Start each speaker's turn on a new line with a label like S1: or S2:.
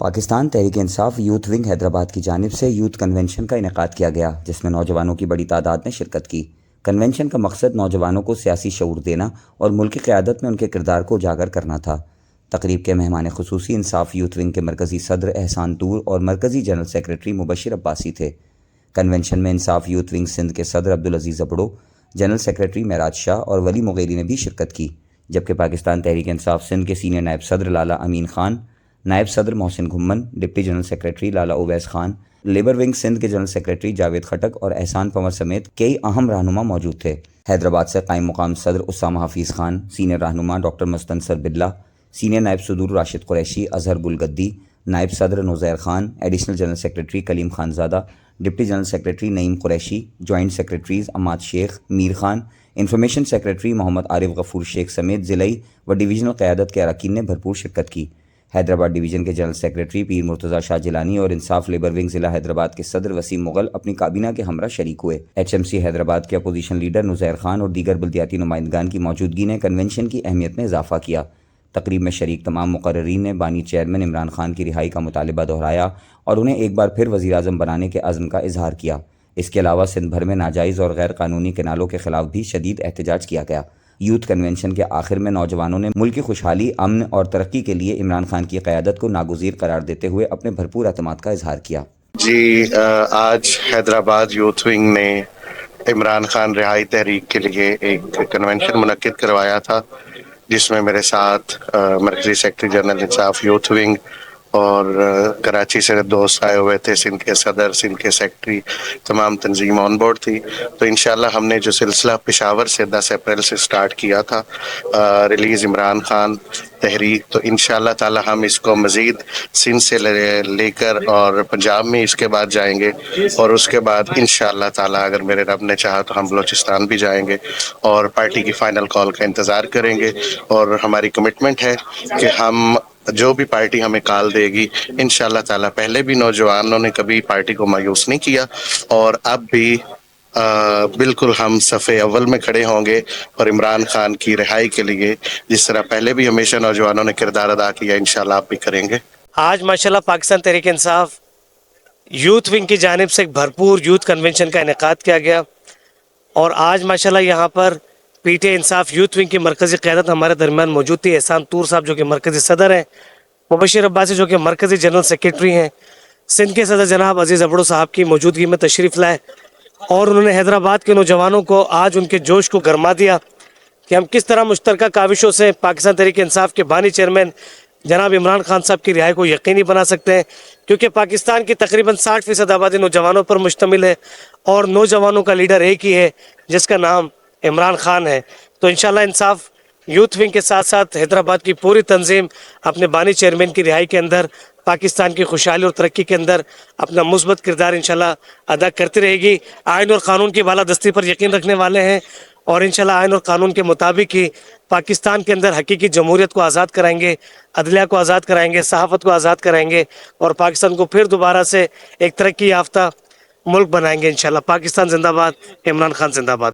S1: Pakistan Tehreek Insaf youth wing Hyderabad کی جانب سے یوتھ کنونشن کا انعقاد کیا گیا، جس میں نوجوانوں کی بڑی تعداد نے شرکت کی۔ کنونشن کا مقصد نوجوانوں کو سیاسی شعور دینا اور ملک کی قیادت میں ان کے کردار کو اجاگر کرنا تھا۔ تقریب کے مہمان خصوصی انصاف یوتھ ونگ کے مرکزی صدر احسان طور اور مرکزی جنرل سیکریٹری مبشر عباسی تھے۔ کنونشن میں انصاف یوتھ ونگ سندھ کے صدر عبدالعزیز ابڑو، جنرل سیکریٹری معراج شاہ اور ولی مغیری نے بھی شرکت کی، جبکہ پاکستان تحریک انصاف سندھ کے سینئر نائب صدر لالا امین خان، نائب صدر محسن گھمن، ڈپٹی جنرل سیکریٹری لالا اویس خان، لیبر ونگ سندھ کے جنرل سیکریٹری جاوید خٹک اور احسان پنور سمیت کئی اہم رہنما موجود تھے۔ حیدرآباد سے قائم مقام صدر اسامہ حفیظ خان، سینئر رہنما ڈاکٹر مستنصر بلّہ، سینئر نائب صدور راشد قریشی، اظہر گلگدی، نائب صدر نوزیر خان، ایڈیشنل جنرل سیکریٹری کلیم خان زادہ، ڈپٹی جنرل سیکریٹری نعیم قریشی، جوائنٹ سیکریٹریز عماد شیخ، میر خان، انفارمیشن سیکریٹری محمد عارف غفور شیخ سمیت ضلعی و ڈویژنل قیادت کے اراکین نے بھرپور شرکت کی۔ حیدرآباد ڈویژن کے جنرل سیکریٹری پیر مرتضیٰ شاہ جیلانی اور انصاف لیبر ونگ ضلع حیدرآباد کے صدر وسیم مغل اپنی کابینہ کے ہمراہ شریک ہوئے۔ ایچ ایم سی حیدرآباد کے اپوزیشن لیڈر نزیر خان اور دیگر بلدیاتی نمائندگان کی موجودگی نے کنونشن کی اہمیت میں اضافہ کیا۔ تقریب میں شریک تمام مقررین نے بانی چیئرمین عمران خان کی رہائی کا مطالبہ دہرایا اور انہیں ایک بار پھر وزیر اعظم بنانے کے عزم کا اظہار کیا۔ اس کے علاوہ سندھ بھر میں ناجائز اور غیر قانونی کنالوں کے خلاف بھی شدید احتجاج کیا گیا۔ یوتھ کنونشن کے آخر میں نوجوانوں نے ملک کی خوشحالی، امن اور ترقی کے لیے عمران خان کی قیادت کو ناگزیر قرار دیتے ہوئے اپنے بھرپور اعتماد کا اظہار کیا۔
S2: آج حیدرآباد یوتھ ونگ نے عمران خان رہائی تحریک کے لیے ایک کنونشن منعقد کروایا تھا، جس میں میرے ساتھ مرکزی سیکرٹری جنرل انصاف یوتھ ونگ اور کراچی سے دوست آئے ہوئے تھے، سندھ کے صدر، سندھ کے سیکرٹری، تمام تنظیم آن بورڈ تھی۔ تو انشاءاللہ ہم نے جو سلسلہ پشاور سے 10 اپریل سے سٹارٹ کیا تھا، ریلیز عمران خان تحریک، تو انشاءاللہ تعالی ہم اس کو مزید سندھ سے لے کر اور پنجاب میں اس کے بعد جائیں گے، اور اس کے بعد انشاءاللہ تعالی اگر میرے رب نے چاہا تو ہم بلوچستان بھی جائیں گے اور پارٹی کی فائنل کال کا انتظار کریں گے۔ اور ہماری کمٹمنٹ ہے کہ ہم جو بھی پارٹی ہمیں کال دے گی انشاءاللہ تعالی، پہلے بھی نوجوانوں نے کبھی پارٹی کو مایوس نہیں کیا اور اب بھی بالکل ہم صف اول میں کھڑے ہوں گے اور عمران خان کی رہائی کے لیے جس طرح پہلے بھی ہمیشہ نوجوانوں نے کردار ادا کیا انشاءاللہ آپ بھی کریں گے۔
S3: آج ماشاءاللہ پاکستان تحریک انصاف یوتھ ونگ کی جانب سے ایک بھرپور یوتھ کنونشن کا انعقاد کیا گیا، اور آج ماشاءاللہ یہاں پر پی ٹی انصاف یوتھ ونگ کی مرکزی قیادت ہمارے درمیان موجود تھی۔ احسان طور صاحب جو کہ مرکزی صدر ہیں، مبشر عباسی جو کہ مرکزی جنرل سیکریٹری ہیں، سندھ کے صدر جناب عزیز ابڑو صاحب کی موجودگی میں تشریف لائے، اور انہوں نے حیدرآباد کے نوجوانوں کو آج ان کے جوش کو گرما دیا کہ ہم کس طرح مشترکہ کاوشوں سے پاکستان تحریک انصاف کے بانی چیئرمین جناب عمران خان صاحب کی رہائی کو یقینی بنا سکتے ہیں، کیونکہ پاکستان کی تقریباً 60% آبادی نوجوانوں پر مشتمل ہے اور نوجوانوں کا لیڈر ایک ہی ہے جس کا نام عمران خان ہے۔ تو انشاءاللہ انصاف یوتھ ونگ کے ساتھ ساتھ حیدرآباد کی پوری تنظیم اپنے بانی چیئرمین کی رہائی کے اندر پاکستان کی خوشحالی اور ترقی کے اندر اپنا مثبت کردار انشاءاللہ ادا کرتی رہے گی۔ آئین اور قانون کی بالادستی پر یقین رکھنے والے ہیں، اور انشاءاللہ آئین اور قانون کے مطابق ہی پاکستان کے اندر حقیقی جمہوریت کو آزاد کرائیں گے، عدلیہ کو آزاد کرائیں گے، صحافت کو آزاد کرائیں گے، اور پاکستان کو پھر دوبارہ سے ایک ترقی یافتہ ملک بنائیں گے انشاءاللہ۔ پاکستان زندہ باد، عمران خان زندہ باد۔